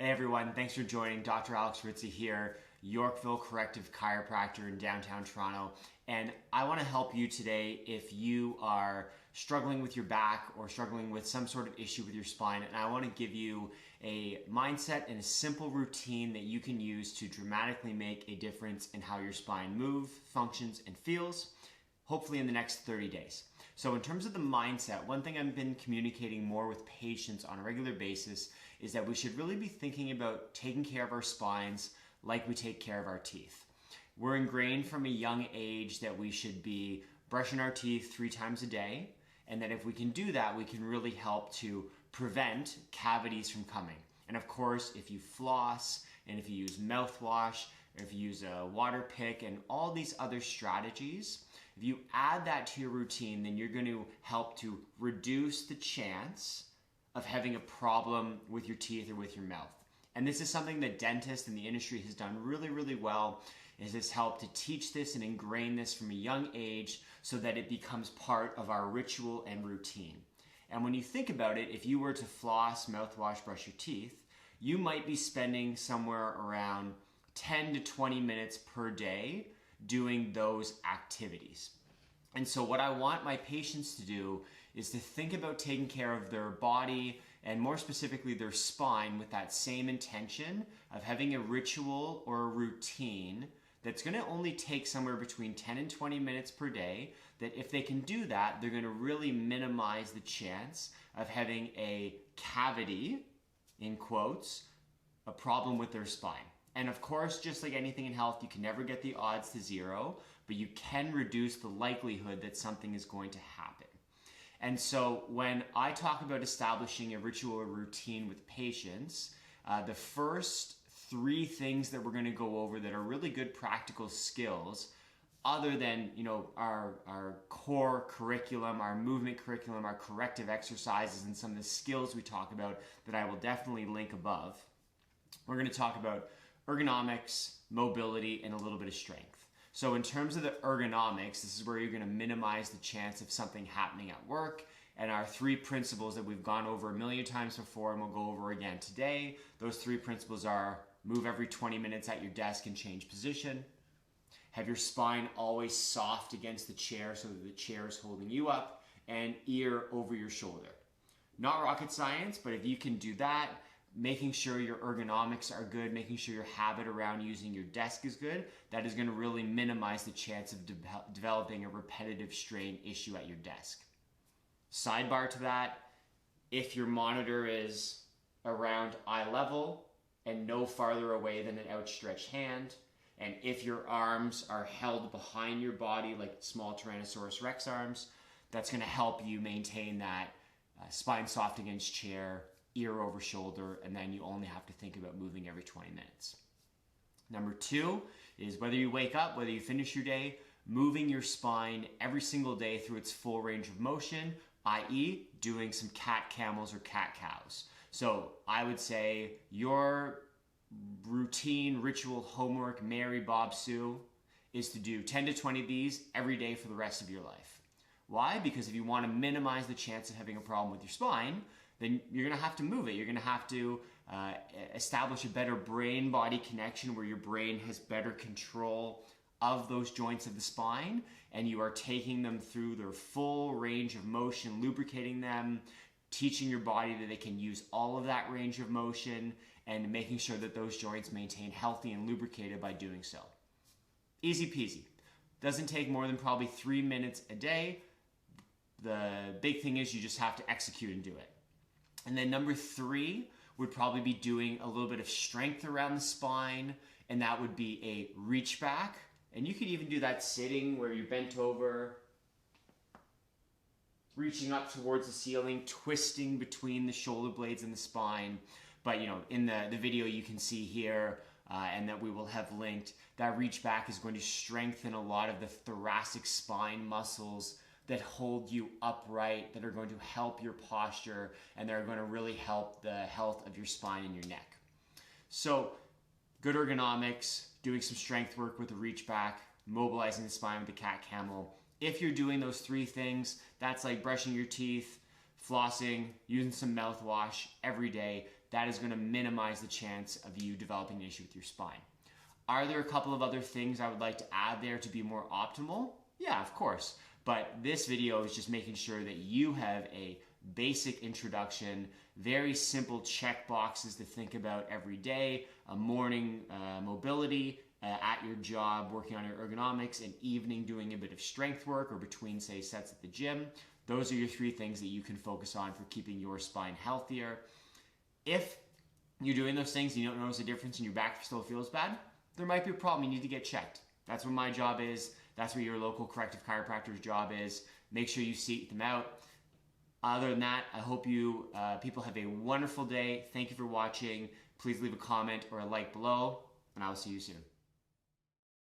Hey everyone, thanks for joining. Dr. Alex Ritzy here, Yorkville Corrective Chiropractor in downtown Toronto. And I want to help you today if you are struggling with your back or struggling with some sort of issue with your spine. And I want to give you a mindset and a simple routine that you can use to dramatically make a difference in how your spine moves, functions, and feels, hopefully in the next 30 days. So in terms of the mindset, one thing I've been communicating more with patients on a regular basis is that we should really be thinking about taking care of our spines like we take care of our teeth. We're ingrained from a young age that we should be brushing our teeth 3 times a day, and that if we can do that, we can really help to prevent cavities from coming. And of course, if you floss, and if you use mouthwash, or if you use a water pick, and all these other strategies, if you add that to your routine, then you're going to help to reduce the chance of having a problem with your teeth or with your mouth. And this is something that dentists in the industry has done really, really well, is this help to teach this and ingrain this from a young age so that it becomes part of our ritual and routine. And when you think about it, if you were to floss, mouthwash, brush your teeth, you might be spending somewhere around 10 to 20 minutes per day doing those activities. And so what I want my patients to do is to think about taking care of their body and more specifically their spine with that same intention of having a ritual or a routine that's going to only take somewhere between 10 and 20 minutes per day, that if they can do that, they're going to really minimize the chance of having a cavity, in quotes, a problem with their spine. And of course, just like anything in health, you can never get the odds to zero, but you can reduce the likelihood that something is going to happen. And so when I talk about establishing a ritual or routine with patients, the first 3 things that we're going to go over that are really good practical skills, other than our core curriculum, our movement curriculum, our corrective exercises, and some of the skills we talk about that I will definitely link above. We're going to talk about ergonomics, mobility, and a little bit of strength. So in terms of the ergonomics, this is where you're going to minimize the chance of something happening at work. And our 3 principles that we've gone over a million times before and we'll go over again today, those 3 principles are: move every 20 minutes at your desk and change position. Have your spine always soft against the chair so that the chair is holding you up, and ear over your shoulder. Not rocket science, but if you can do that, making sure your ergonomics are good, making sure your habit around using your desk is good, that is going to really minimize the chance of developing a repetitive strain issue at your desk. Sidebar to that, if your monitor is around eye level and no farther away than an outstretched hand, and if your arms are held behind your body like small Tyrannosaurus Rex arms, that's going to help you maintain that spine soft against chair, ear over shoulder, and then you only have to think about moving every 20 minutes. Number 2 is whether you wake up, whether you finish your day, moving your spine every single day through its full range of motion, i.e. doing some cat camels or cat cows. So I would say your routine, ritual, homework, Mary, Bob, Sue, is to do 10 to 20 of these every day for the rest of your life. Why? Because if you want to minimize the chance of having a problem with your spine, then you're going to have to move it. You're going to have to establish a better brain-body connection where your brain has better control of those joints of the spine, and you are taking them through their full range of motion, lubricating them, teaching your body that they can use all of that range of motion, and making sure that those joints maintain healthy and lubricated by doing so. Easy peasy. Doesn't take more than probably 3 minutes a day. The big thing is you just have to execute and do it. And then number 3 would probably be doing a little bit of strength around the spine, and that would be a reach back. And you could even do that sitting where you're bent over, reaching up towards the ceiling, twisting between the shoulder blades and the spine. But in the video you can see here, and that we will have linked, that reach back is going to strengthen a lot of the thoracic spine muscles that hold you upright, that are going to help your posture, and they're going to really help the health of your spine and your neck. So good ergonomics, doing some strength work with the reach back, mobilizing the spine with the cat camel. If you're doing those 3 things, that's like brushing your teeth, flossing, using some mouthwash every day, that is going to minimize the chance of you developing an issue with your spine. Are there a couple of other things I would like to add there to be more optimal? Yeah, of course. But this video is just making sure that you have a basic introduction, very simple check boxes to think about every day, a morning mobility at your job, working on your ergonomics, and evening doing a bit of strength work or between, say, sets at the gym. Those are your 3 things that you can focus on for keeping your spine healthier. If you're doing those things and you don't notice a difference and your back still feels bad, there might be a problem. You need to get checked. That's what my job is. That's what your local corrective chiropractor's job is. Make sure you seek them out. Other than that, I hope you people have a wonderful day. Thank you for watching. Please leave a comment or a like below, and I will see you soon.